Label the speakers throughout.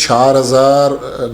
Speaker 1: 4000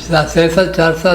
Speaker 2: 600 400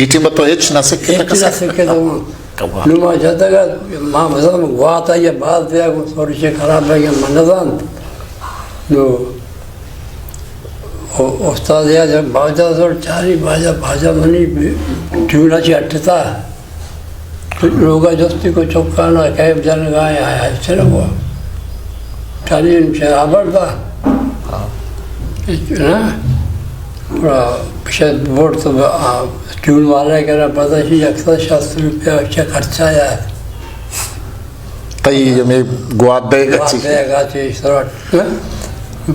Speaker 1: eighty میں تو H نہ سکے
Speaker 2: ایچ سکے تو نما جاتا گا ماں مثلا گوات آئی بعد دیا کو تھوڑی سی خراب ہے کہ منظان نو استاد یا جب باجا تو چاری باجا منی ٹیونا چی اٹھتا لوگا جستی کو چوکانا کیب جانے گا آیا چلو وہ چاری شرابر تھا شاید بورڈ تو ٹیون والا کہہ رہا پتا چی 160 روپیہ اچھا خرچہ آیا
Speaker 1: تئی میں گوات دے
Speaker 2: گا چی سرٹ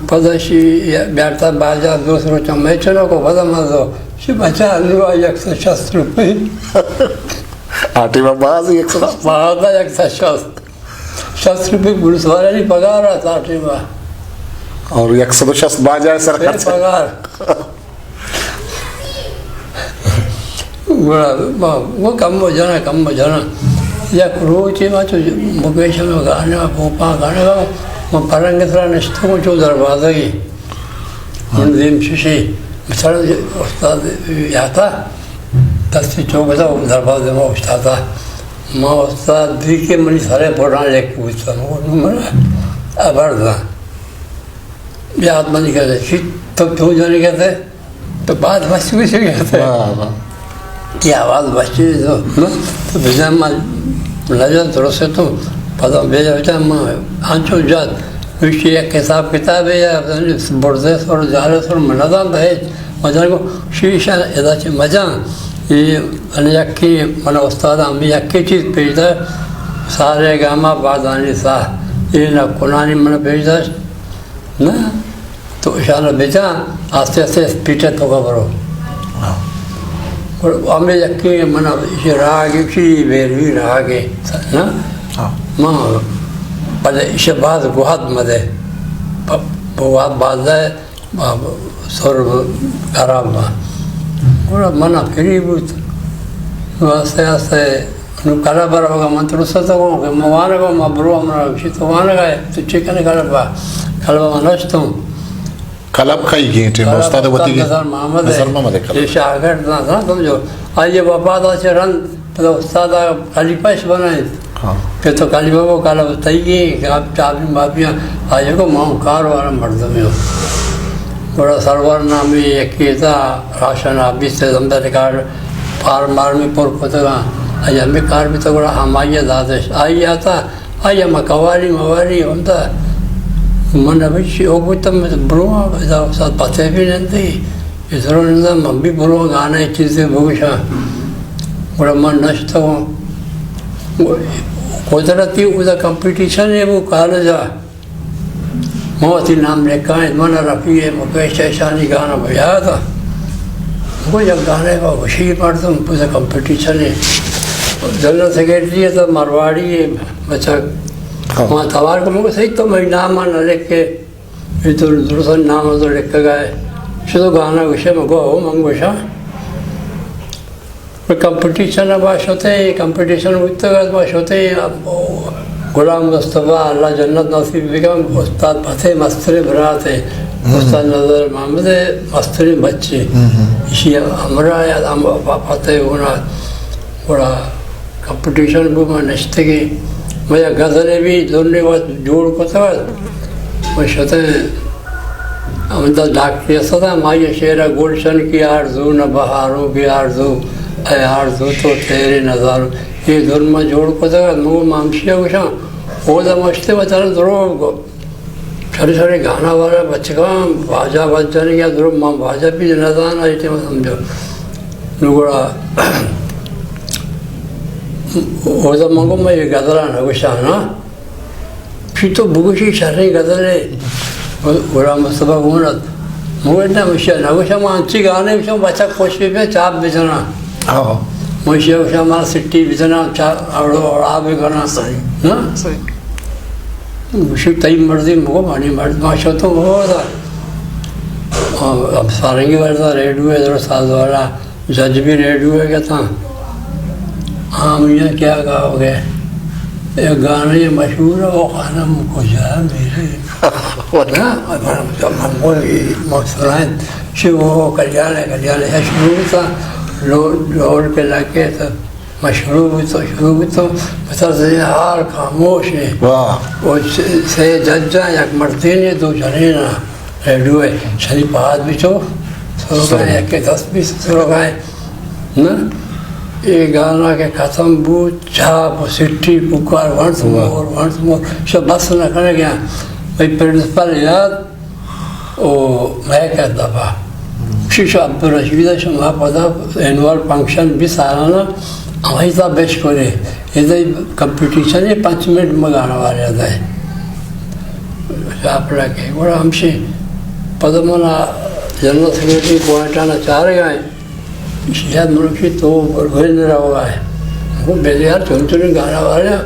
Speaker 2: پتا چی بیارتا باجا دوسرو چمے چلو کو پتا مزو چی بچا لوا 160 روپیہ
Speaker 1: آٹی میں باز
Speaker 2: 160 روپیہ پولیس والے نہیں پگار رہا تھا آٹی میں
Speaker 1: اور 160 باجا سر خرچہ
Speaker 2: پگار وہ کم ہو جانا یا روچی میں تو مکیش میں گانے میں پوپا گانے کا میں پرنگ طرح نشتوں کو جو دروازہ کی منظم ششی مثلا استاد آتا 10 چوک تھا وہ دروازے میں اٹھتا تھا میں استاد بھی کے منی سارے پڑھانے لے کے پوچھتا ہوں ابر تھا یہ آدمی نہیں کہتے تب کیوں جانے کہتے تو بات بچی سے کہتے کی آواز بچی تو بھیجا میں نظر درست سے تو پتا بھیجا بیٹا میں آنچو جات اس ایک حساب کتاب ہے یا بردے سور جارے سور منظم ہے مجھے کو شیشہ ادا چی مجھا یہ یکی من استاد ہمیں یکی چیز بھیجتا سارے گاما بادانی سا یہ نہ قرآنی من بھیجتا نا تو اشارہ بھیجا آستے آستے پیٹے تو خبرو ہمیں یکی من راگی چی بیروی راگی نا ماں پہلے اسے بعد گوہت مدے گوہت بعد ہے سور خراب ماں پورا منع پھری بود آستے آستے کلا برا ہوگا من تو رسا تو گو کہ موانا گو مبرو ہمارا کسی تو وانا گئے تو چکنے کلبا کلبا نشتوں
Speaker 1: کلب کئی گینٹے میں استاد وطی گئی
Speaker 2: نظر محمد یہ شاگر تھا سمجھو آئیے وفاد آچے رن تو استاد خلیفہ بنائے پھر تو خلیفہ کو کلب تیئے کہ آپ چابی مابیاں آئیے کو ماں کار والا مردمی ہو بڑا سرور نامی یکی تھا راشن آبی سے زمدہ ریکارڈ پار مار میں پور کتگا آئی ہمیں کار بھی تو بڑا ہم آئیے دادش آئی آتا آئی ہم قوالی مواری ہوتا من ابھی وہ بھی تم برو ساتھ پتے بھی نہیں تھی اس طرح نہیں ہم بھی برو گانا چیزیں بھوشا بڑا من نشتا ہوں قدرتی ادھر کمپٹیشن ہے وہ کالجا موتی نام لکھا ہے من رفیع مکیش ایشانی گانا بجایا تھا وہ جب گانے کا خوشی پڑھتا ہوں پورا کمپٹیشن ہے جنرل سیکرٹری ہے تو مرواڑی ہے بچہ وہاں توار کو مجھے صحیح تو میں نام نہ لکھ کے یہ تو درست نام تو لکھ کے گئے شدو گانا گوشے میں گو ہو منگوشا کمپٹیشن باش ہوتے ہیں کمپٹیشن ہوتے گا باش ہوتے ہیں غلام مصطفیٰ اللہ جنت نصیب بیگم استاد فتح مستری برات ہے استاد نظر محمد مستری بچے اسی ہمارا یا فتح ہونا بڑا کمپٹیشن بھی میں نشتے کی مجھے غزلیں بھی دونوں وقت جوڑ کو تھا میں شتے اندر ڈاکٹری ایسا تھا مائی شعرہ گلشن کی آرزو نہ بہاروں کی آرزو اے آرزو تو تیرے نظاروں یہ دونوں میں جوڑ کو تھا نو مامشیہ کچھ وہ دا مشتے بچانا درو کو چھوٹے چھوٹے گانا والا بچے کا باجا بچ جانے گیا درو ماں باجا بھی نظان آئی تھے میں سمجھو نگوڑا وہ دا مانگو میں یہ غزلہ نگوشا نا پھر تو بگوشی شرحی غزل ہے غلام مصطفیٰ گمرت مگر نا مشیہ نگوشا ماں انچی گانے بچا بچہ کوشی پہ چاپ بچنا مشیہ گوشا ماں سٹی بچنا اڑا بھی کرنا نا مشیہ تئی مرضی مگو مانی مرد ماشا تو وہ تھا اب سارنگی والا ریڈیو ہے ادھر ساز والا جج بھی ریڈیو ہے کیا تھا ہاں میاں کیا گاؤ گے ایک گانا یہ مشہور ہے وہ خانہ مجھے جا میرے سنائیں شو وہ کلیان ہے شروع تھا روڈ پہ لا کے تو میں شروع بھی تو بطرز حال خاموش ہے وہ سے ججا یک مرتین دو جنینا ریڈیو ہے شریف ہاتھ بھی تو سرو گئے یک کے 10 بھی سرو گئے نا یہ گانا کے ختم بود چھاپ سٹی پکار ونس مور شب بس نہ کرے گیا بھائی پرنسپل یاد او میں کہہ دفعہ شیشو عبدالرشید شما پدا اینوال فنکشن بھی سالانہ ہماری صاحب بیش کرے یہ کمپٹیشن ہے 5 منٹ میں گانا والے آتا ہے شاپ رکھے بڑا ہم سے پدا منا جنرل سیکریٹری پوائنٹانا چاہ رہے گئے شاید منشی تو بڑھوئے نہیں رہا ہوا ہے وہ بیلے یار چونچنے گانا والے ہیں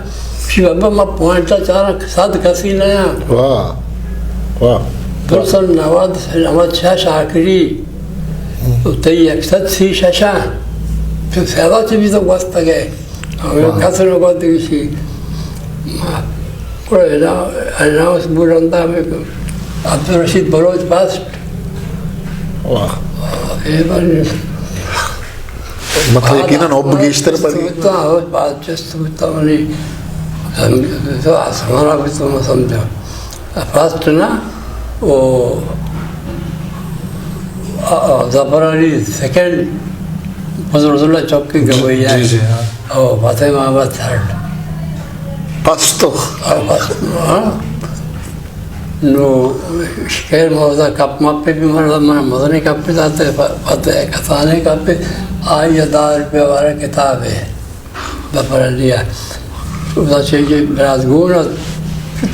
Speaker 2: شی بابا میں پوائنٹا چاہ رہا ساتھ کسی نیا پرسن نواد احمد شاہ شاکری تی اکثر سی شاشا پھر فیضا سے بھی تو وقت گئے ہمیں کسر وقت کسی اناؤنس بولندا میں عبدالرشید بلوچ پاسٹ
Speaker 1: مطلب یقیناً اب گیشتر پڑی
Speaker 2: بات جست ہوتا منی تو آسمانا بھی تو میں سمجھا فاسٹ نا وہ ظفر علی سیکنڈ حضرت اللہ چوک کی گوئی ہے اور فاتح محمد تھرڈ
Speaker 1: پستو
Speaker 2: نو شکر موضوع کپ ماپے بھی مدنی کپ پہ جاتے فاتح کسانے کپ پہ آئی 1000 روپے والا کتاب ہے ظفر علی اس چاہیے برازگون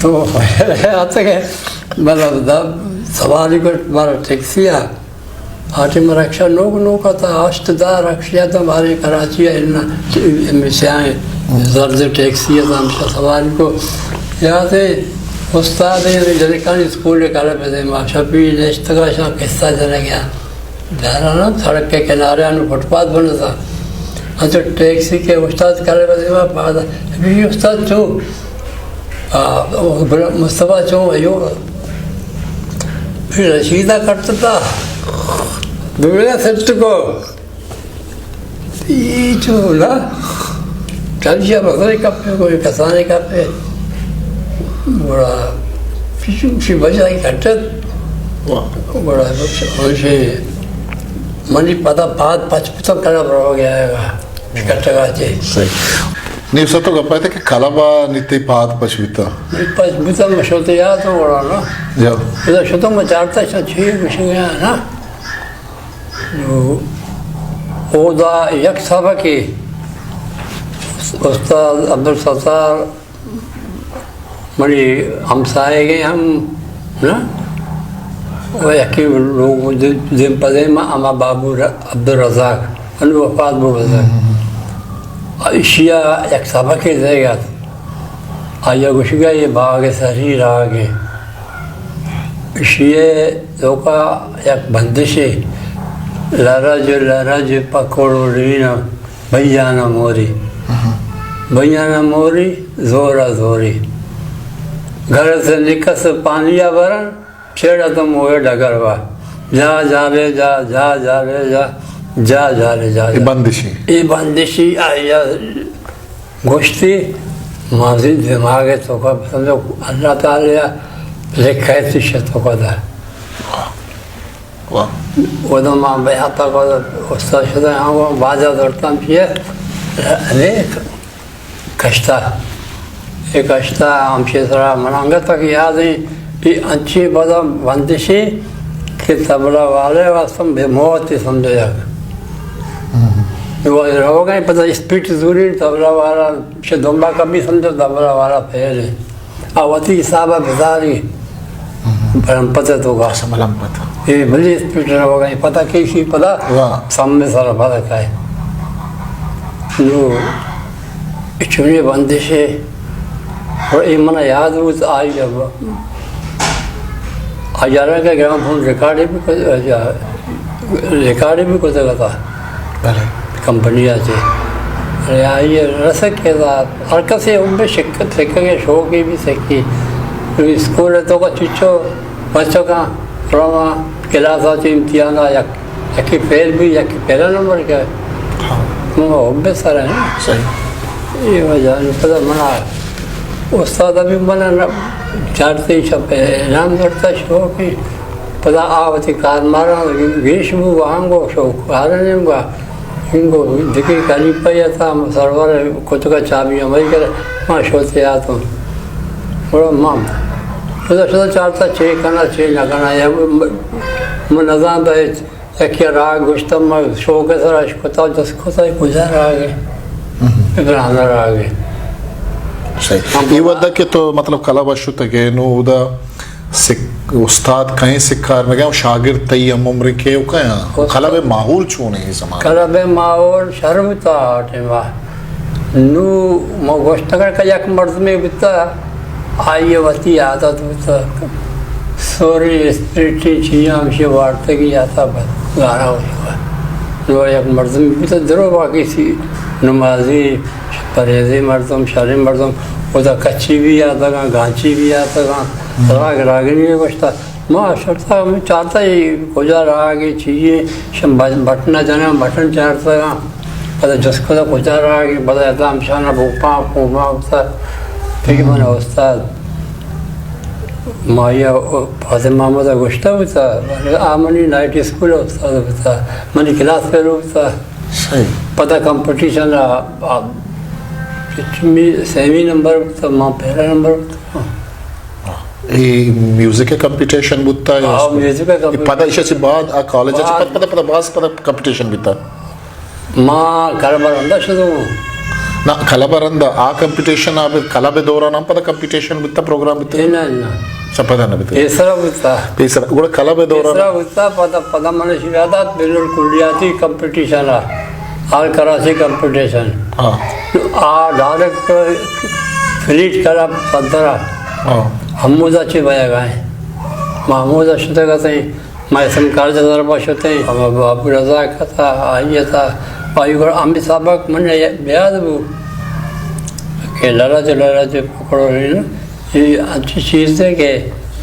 Speaker 2: تو آتے گئے مطلب سواری کو ہمارا ٹیکسی آٹے میں رکشا نو کا تھا آشت دار رکشیا تو ہمارے کراچی سے آئے زرد ٹیکسی ہے ہم سواری کو یہاں سے استاد جنکانی اسکول کالے پہ تھے ماں شفیع نشت کا شاہ قصہ چلے گیا جا رہا نا سڑک کے کنارے فٹ پاتھ بنا تھا اچھا ٹیکسی کے استاد کالے پہ تھے وہاں ابھی استاد چوں مصطفیٰ چوں ایو پھر رشیدہ کرتا تھا دنیا سچ کو یہ چولا چالیشہ بغری کپ پہ کوئی کسانے کپ پہ بڑا پیچھو بچہ ہی کھٹت بڑا ہمشے منی پتا بات پچپتم کرنا پڑا ہو گیا ہے کٹا گا چاہیے
Speaker 1: نہیں سر تو گپا تھا کہ کلابا نیتی پات پچپتا
Speaker 2: پچپتا میں شوتے یاد تو بڑا نا ادھر شوتوں میں چارتا چھے کچھ گیا ہے نا او دا یک صاحبہ کی استاد عبدالستار منی ہمسائے گئے ہم نا وہ یکی لوگ دن پدے میں اما بابو عبدالرزاق انو وفات بو رزاق اشیا یک صاحبہ کی دے گا آیا گوش گیا یہ باغ سری راگے اشیے دوکا یک بندشی لرج پکوڑو لینا بیانا موری زورا زوری گھر سے نکس پانیا برن چھیڑا تو موئے ڈگر با جا جا رے جا جا جا رے جا جا جا رے جا یہ بندشی آیا گوشتی ماضی دماغ تو کا سمجھو اللہ تعالیٰ لکھے تھی شتوں کا دا وہ تو ماں بیاتا کو استاد شدہ ہاں وہ بازا دورتا ہم چیئے کشتا یہ کشتا ہم چیئے سرا منانگا تک یاد ہیں یہ انچی بدا بندشی کہ تبلا والے واسطم بے موت ہی سمجھو جاگا وہ رہو گا پتہ اسپیٹ ضروری تبلا والا شاید دنبا کا بھی سمجھو تبلا والا پھیل ہے آواتی صحابہ بزاری برم پتہ تو گا
Speaker 1: سملم پتہ
Speaker 2: یہ بلی اسپیٹ رہو گا پتہ کیسی پتہ سامنے سارا پتہ کھائے جو چونی بندش ہے اور یہ منہ یاد ہو تو آئی جب آجارہ کا گرام فون ریکارڈ بھی کو سکتا کمپنی سے آئیے رسک کے ساتھ ہر کسی ان میں شکت سکھے شوق کی بھی سکھی اسکول ہے تو کا چچو بچوں کا روما کلاس آتی امتحان یکی فیل بھی یکی پہلا نمبر کا وہ بے سر ہے
Speaker 1: صحیح
Speaker 2: یہ وجہ نہیں پتہ منا استاد ابھی منا چارتے چھپے نام کرتا شوق ہی پتہ آوتی کار مارا گیش بو وہاں گو شوق ہارنے گا ان کو دکھی کلی پہ تھا سرور کت کا چابی وہی کرے ماں شوتے آ تو بڑا ماں پتہ شدہ چارتا چھ کرنا چھ نہ کرنا یا نظام تو یکی راگ گشتم شوق سر اشکتا جس کتا گزار آگے ابراہم آگے
Speaker 1: صحیح یہ ودا کہ تو مطلب کلا بشو تکے نو دا استاد کہیں سکھار میں گیا شاگرد تی عمر کے کہیں کلا بے ماحول چونے ہی زمان
Speaker 2: کلا بے ماحول شرم تا ٹیما نو مو گوشتگر کا یک مرد میں بتا آئیے وطی عادت بتا سوری اسپریٹی چیزیں ہمشہ وارتے کی آتا بس گانا ہوئی نو یک مرد میں بتا درو باقی سی نمازی پریزی مردم شرم مردم خدا کچی بھی آتا گا گانچی بھی آتا گا راگ راگنی بھی بچتا ماں شرطا میں چاہتا ہی کجا راگی چیزیں بٹنا جانا بٹن چاہتا گا پتہ جس کو کجا راگی پتہ ادام شانہ بھوپا پھوپا ہوتا پھر میں نے استاد مایا فاطمہ محمد گشتہ ہوتا آمنی نائٹ اسکول استاد ہوتا منی کلاس پہ ہوتا پتہ کمپٹیشن سیمی نمبر ہوتا ماں پہلا نمبر ہوتا
Speaker 1: میوزک کے کمپٹیشن بودتا ہے
Speaker 2: میوزک کا
Speaker 1: پتہ ایشہ سے بعد کالج ہے پتہ باز پتہ کمپٹیشن بیتا
Speaker 2: ماں کلبرندہ شدوں
Speaker 1: نا کلبرندہ کمپٹیشن کلا بے دوران پتہ کمپٹیشن بیتا پروگرام بیتا سب پتہ نہ بیتا
Speaker 2: پیسرا ہوتا
Speaker 1: پیسرا گوڑا کلا بے دوران
Speaker 2: پیسرا ہوتا پتہ من شیادات بین الکلیاتی کمپٹیشن آل کراچی کمپٹیشن ڈائریکٹ فلیٹ کرا پندرہ حمودہ چی بیا گائیں محمودہ شدہ کہتے ہیں محسن کارج ضربہ شدہ ہیں ابو رضا کہتا آئیے تھا آئیے گوڑا امی سابق من بیاد بو کہ لرج پکڑو رہی نا یہ اچھی چیز ہے کہ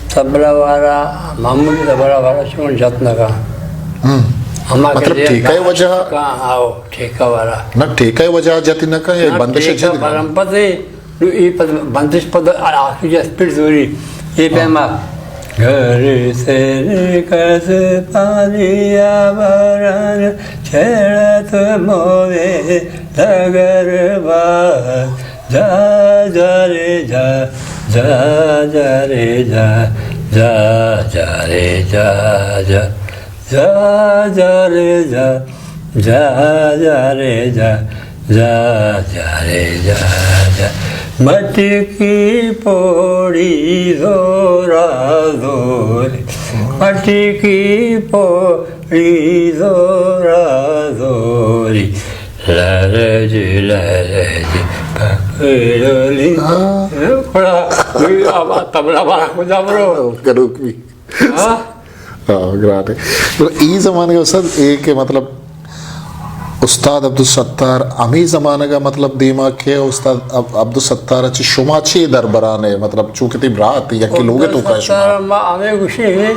Speaker 2: تبلا وارا معمولی تبلا وارا شکن جتنا کا
Speaker 1: مطلب ٹھیکہ وجہ
Speaker 2: کہاں آؤ ٹھیکہ وارا
Speaker 1: نا ٹھیکہ وجہ جاتی نہ کہیں بندش جد
Speaker 2: برمپت ہے بندش پد آخری جا سپیٹ دوری یہ پیما گھر سے نکس پانی آباران چھڑت موے لگر بات جا جا رے جا جا جا رے جا جا جا رے جا جا جا جا رے جا جا جا رے جا جا جا رے جا جا مٹی کی پوڑی زورا زوری مٹی کی پوڑی زورا زوری لرج لرج پکڑولی تبلا بارا کجا برو
Speaker 1: گروک بھی گرات ہے ای زمانے کا استاد ایک مطلب استاد عبدالستار امی زمانہ کا مطلب دیما کہ استاد عبدالستار اچھی شما چی دربرانے مطلب چونکہ تیم رات یا کہ لوگے تو کا شما
Speaker 2: ہمیں گوشی ہے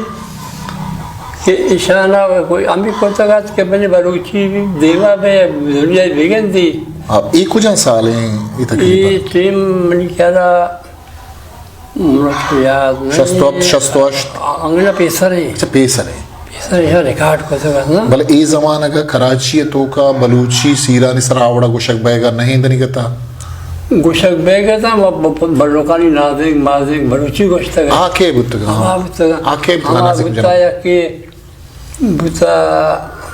Speaker 2: کہ اشانہ کوئی امی کو تگات کہ بنی بروچی دیما پہ دنیا بگن دی
Speaker 1: ای کجا سال ہیں ای تقریبا
Speaker 2: ای ٹیم منی کہہ رہا مرکو یاد نہیں
Speaker 1: شستوشت
Speaker 2: انگلہ پیسر ہے
Speaker 1: اچھا پیسر ہے
Speaker 2: پیسر ہے ریکارڈ کو تگات نا
Speaker 1: بلے ای زمانہ کا کراچی تو کا بلوچی سیرانی سراوڑا گوشک بیگا نہیں دنی کتا
Speaker 2: گوشک بیگا تھا بلوکانی نازک مازک بلوچی گوشتا گا
Speaker 1: آکے بودتا آکے
Speaker 2: بودتا یا کہ بودتا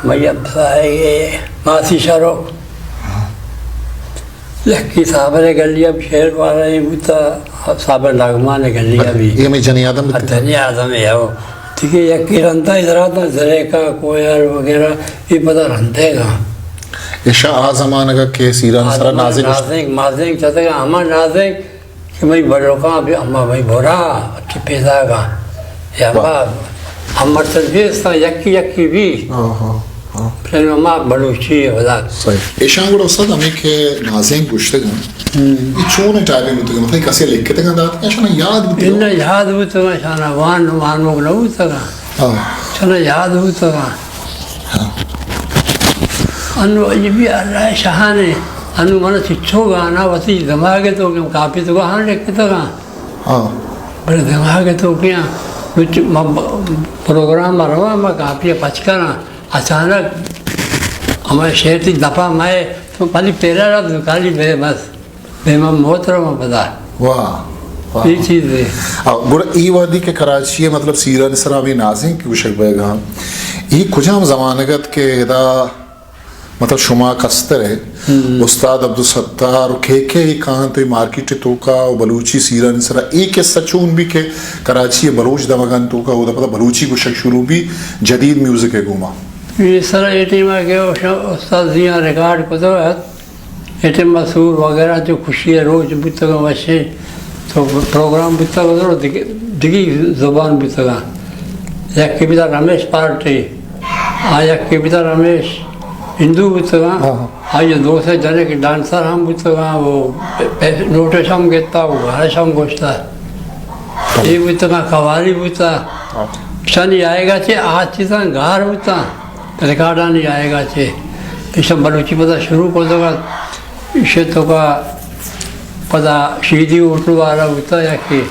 Speaker 2: میب سائے ماسی شارو لکی صابر گلیہ شہر والا ہی بودتا صابر لاغمان گلیہ بھی
Speaker 1: یہ میں جنی آدم بودتا
Speaker 2: جنی آدم ہے وہ ٹھیک ہے یکی رنتا ادھر آتا زرے کا کوئر وغیرہ یہ پتہ رنتے گا
Speaker 1: اشا آ زمانہ کا کہ سیران سرا نازک
Speaker 2: مازنگ چاہتے گا ہمیں نازک کہ بھئی بڑھوکاں بھی ہمیں بھئی بھورا اچھی پیدا گا یا ہمیں تجویز یکی بھی پھر ہمیں بلوچی ہے وزا
Speaker 1: صحیح اشا گوڑا استاد ہمیں کہ نازک گوشتے گا یہ چون ٹائم ہوتا گا مطلب کسی لکھتے گا داتا اشانا یاد ہوتا گا
Speaker 2: انہا یاد ہوتا گا اشانا وان موگ نہ ہوتا گا اشانا یاد ہوتا گا انو بھی اللہ شہانے انو من چھو گانا وتی دماغ تو کافی تو ہاں لکھتے تو
Speaker 1: ہاں
Speaker 2: بڑے دماغ تو کیا کچھ پروگرام رہا میں کافی پچکانا اچانک ہمارے شہر کی دفعہ میں تو خالی پیرا رہا کالی بے بس بے میں موت رہا میں پتا
Speaker 1: واہ
Speaker 2: یہ چیز ہے
Speaker 1: گوڑا ای وادی کے کراچی مطلب سیرہ نسراوی نازیں کی وشک بیگان ای کجام زمانگت کے ادا مطلب شما کستر ہے استاد عبدالستار کھے ہی کہاں تو مارکیٹ توکا و بلوچی سیرہ نسرا ایک قصہ چون بھی کہ کراچی بلوچ دمگان توکا وہ دا پتا بلوچی کو شک شروع بھی جدید میوزک ہے گوما
Speaker 2: یہ سر ایٹی میں کہ استاد زیاں ریکارڈ کو تو ایٹی مسور وغیرہ جو خوشی ہے روز بتگا وشے تو پروگرام بتگا تو دگی زبان بتگا یک کے بیتا رمیش پارٹی یک کے بیتا رمیش ہندو بتگا آئیے دو سے جنے کے ڈانسر ہم بتگا وہ نوٹے شام گیتا وہ گھر شام گوشتا یہ بتگا قوالی بتا شانی آئے گا چھے آج چیزاں گھار بتا ریکارڈا نہیں آئے گا چھے یہ سب بلوچی پتا شروع کو دو گا اسے تو کا پتا شہیدی اٹھو والا ہوتا یا کہ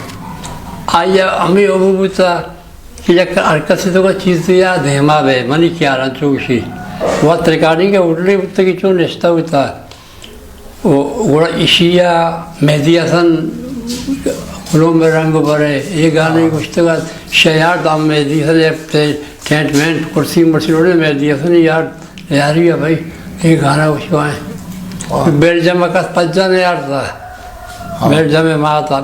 Speaker 2: آئیے ہمیں ابو بتا کہ یک حرکت سے تو کا چیز تو یاد ہے ہما بے منی کیا رہا چوشی وقت ریکارڈنگ کے اٹھنے بتا کی چون نشتا ہوتا وہ گوڑا اشیا مہدی حسن گلوں میں رنگ بھرے یہ گانے کچھ تو کا شیار دام مہدی حسن ٹینٹ وینٹ کرسی مرسی روڑے مہدی حسن یاری ہے بھائی یہ گانا کچھ آئے بیل جمع کا پجا نے یار تھا بیل جمع ماں تھا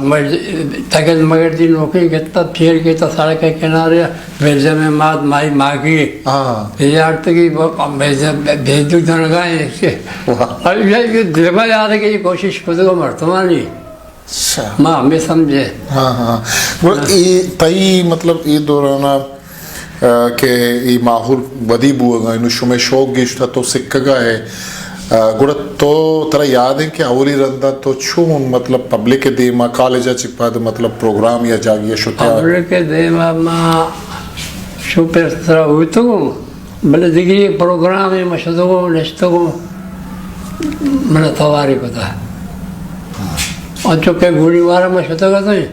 Speaker 2: تاکہ مگر دی نوکری کہتا پھیر کہتا سڑک کے کنارے بیل جمع مات مائی ماگی یار تکی بھیج دو دنگائیں دل میں یاد ہے کہ یہ کوشش خود کو مرتمانی ماں ہمیں سمجھے
Speaker 1: ہاں ہاں تئی مطلب یہ دورانا کہ یہ ماحول ودی بوگا انو شمع شوق گیشتا تو سکگا ہے گوڑا تو ترہ یاد ہے کہ اولی رندہ تو چون مطلب پبلک دیما کالجہ چکپا دے مطلب پروگرام یا جاگیا شتیا
Speaker 2: پبلک دیما ماں شوپر ترہ ہوئی تو بلے دیگری پروگرام ہے مشہدو کو نشتو کو منہ تواری پتا اور چکے گوڑی مارا مشہدو کا تھے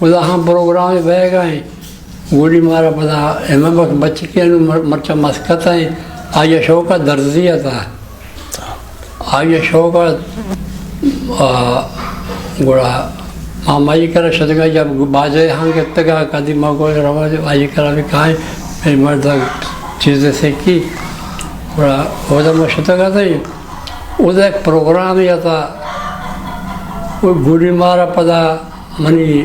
Speaker 2: خدا ہم پروگرام میں بہ گئے گوڑی مارا پتا امام بچی کے مرچہ مسکتا ہے آئیے شو کا درزیہ تھا آئیے شو کا گوڑا مامائی کرا شدگا جب باجے ہاں کہتے گا کدی ماں کو رواج آئیے کرا بھی کھائیں پھر مرد چیزیں سیکھی گوڑا وہ میں شدگا تھا ادھا ایک پروگرام یا تھا وہ گوڑی مارا پتا منی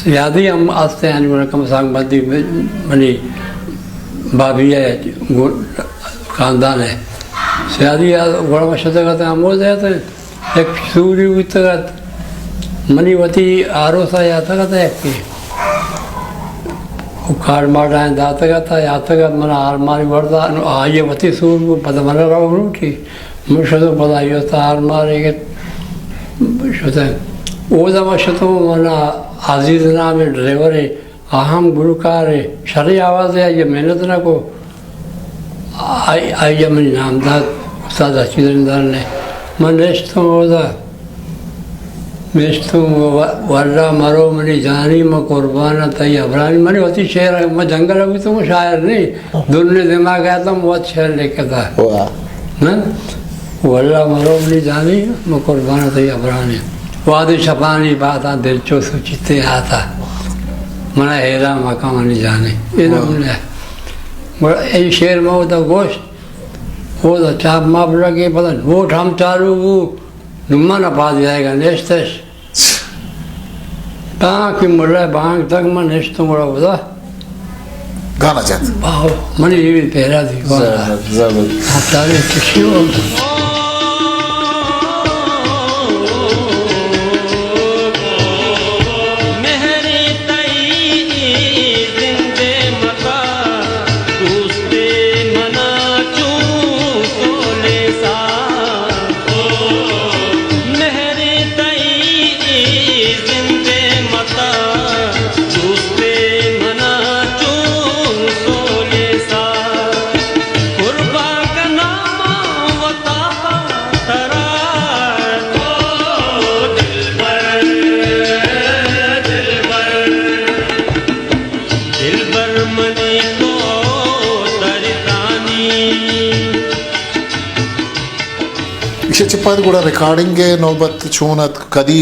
Speaker 2: یادی ہم آستے ہیں گوڑا کم سانگ بندی منی بابی ہے خاندان ہے سیادی گوڑا مشہدہ کہتے ہیں ہم وہ دیتے ہیں ایک سوری ہوئی تکت منی وطی آرو سا یاتا کہتا ہے ایک کی وہ کھاڑ مارا ہے داتا کہتا ہے یاتا کہتا منہ آر ماری وردا آئیے وطی سور کو پتہ منہ رہا ہوں کی مشہدہ پتہ آئیے ہوتا آر مارے گے شہدہ وہ دا مشہدہ منہ عزیز نام ڈریور ہے اہم گلوکار ہے شرعی آواز ہے یہ محنت نہ کو آئیے منی نامداد استاد حسین رندار نے من نشتوں ہوتا نشتوں ورہ مرو منی جانی میں قربانہ تئی ابرانی منی ہوتی شعر ہے میں جنگل ہوئی تو میں شاعر نہیں دنیا دماغ آیا تھا بہت شعر لکھا تھا ورہ مرو منی جانی میں قربانہ تئی ابرانی وادی شپانی بات آن دل چو سوچتے آتا منہ ہیرا مقام نہیں جانے یہ نمونے یہ شعر میں ہوتا گوشت ہوتا چاپ ماپ لگے پتہ ووٹ ہم چالو وہ نمہ نہ پا جائے گا نیشتش کہاں کی ملہ بانگ تک میں نیشتوں گوڑا ہوتا
Speaker 1: گانا چاہتا
Speaker 2: منی یہ بھی پہرا دی آپ تارے کسی ہوتا
Speaker 1: చెప్పాది కూడా రికార్డింగ్ నౌబత్ చూనత్ కది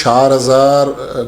Speaker 1: 4000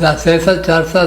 Speaker 2: 400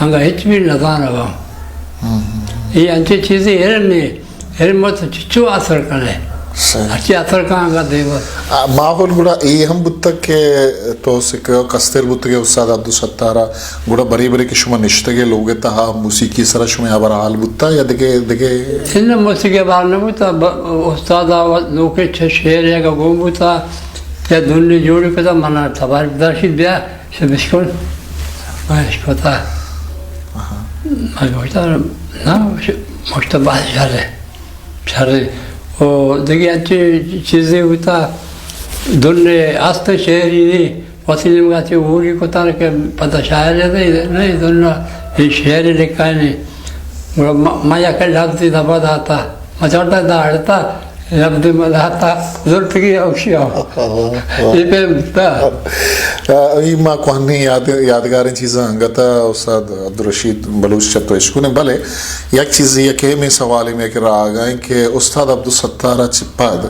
Speaker 2: ہنگا ہچ بھی نظان ہوا یہ انچے چیزیں ہرم مت چچو اثر کرے اچھی اثر کہاں کا دے بس
Speaker 1: ماحول گوڑا ای ہم بودتا کہ تو سکو کستر بودتا کہ استاد عبدالستارا گوڑا بری بری کہ شما نشتگے لوگے تا موسیقی سرا شما آبر حال بودتا یا دگے
Speaker 2: ان موسیقی بار نبوتا استاد لوکے شہر یا کا گوم بوتا یا دنیا جوڑی پتا منا تبار درشید بیا شبشکن مشکوتا مشکوتا نا مشکوتا باز شرے وہ دیکھیے اچھی چیزیں ہوتا دنیا آست شہری نہیں وسیلے میں گاتی وہی کو تانا کہ پتہ شاعر ہے نہیں دنیا یہ شہری لکھا ہے نہیں مایا کر لابدی دبا داتا مچاڑتا داڑتا لابدی مداتا ضرورت کی اوشی ہو یہ پہ
Speaker 1: ای ما کوہنی یادگاریں چیزاں انگتا استاد عبدالرشید بلوچ چتو عشقو نے بلے یک چیز یہ کہ میں سوالی میں کہ رہا گئیں کہ استاد عبدالستارہ چپاد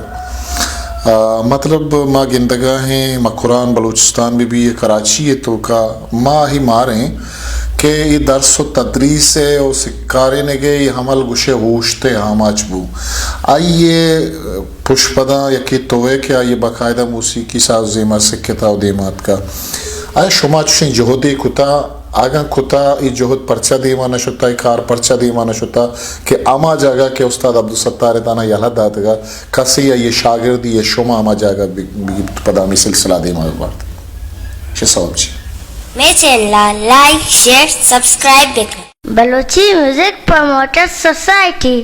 Speaker 1: مطلب ما گندگاہ ہیں ما قرآن بلوچستان بھی یہ کراچی ہے تو کا ما ہی ماریں کہ یہ درس و تدریس ہے اور سکارے نگے یہ حمل گشے ہوشتے ہم آچبو آئیے پشپدہ یکی توے کہ آئیے باقاعدہ موسیقی ساز زیمہ سکتا و دیمات کا آئے شما چوشیں جہدی کتا آگاں کتا یہ جہد پرچہ دیمانہ شتا یہ کار پرچہ دیمانہ شتا کہ آما جاگا کہ استاد عبدالستار دانا یلہ داتا کسی یا یہ شاگردی یہ شما آما جاگا پدامی سلسلہ دیمانہ بارتا شے سواب چی
Speaker 3: میرے چینل لائک شیئر سبسکرائب دیکھیں
Speaker 4: بلوچی میوزک پروموٹر سوسائٹی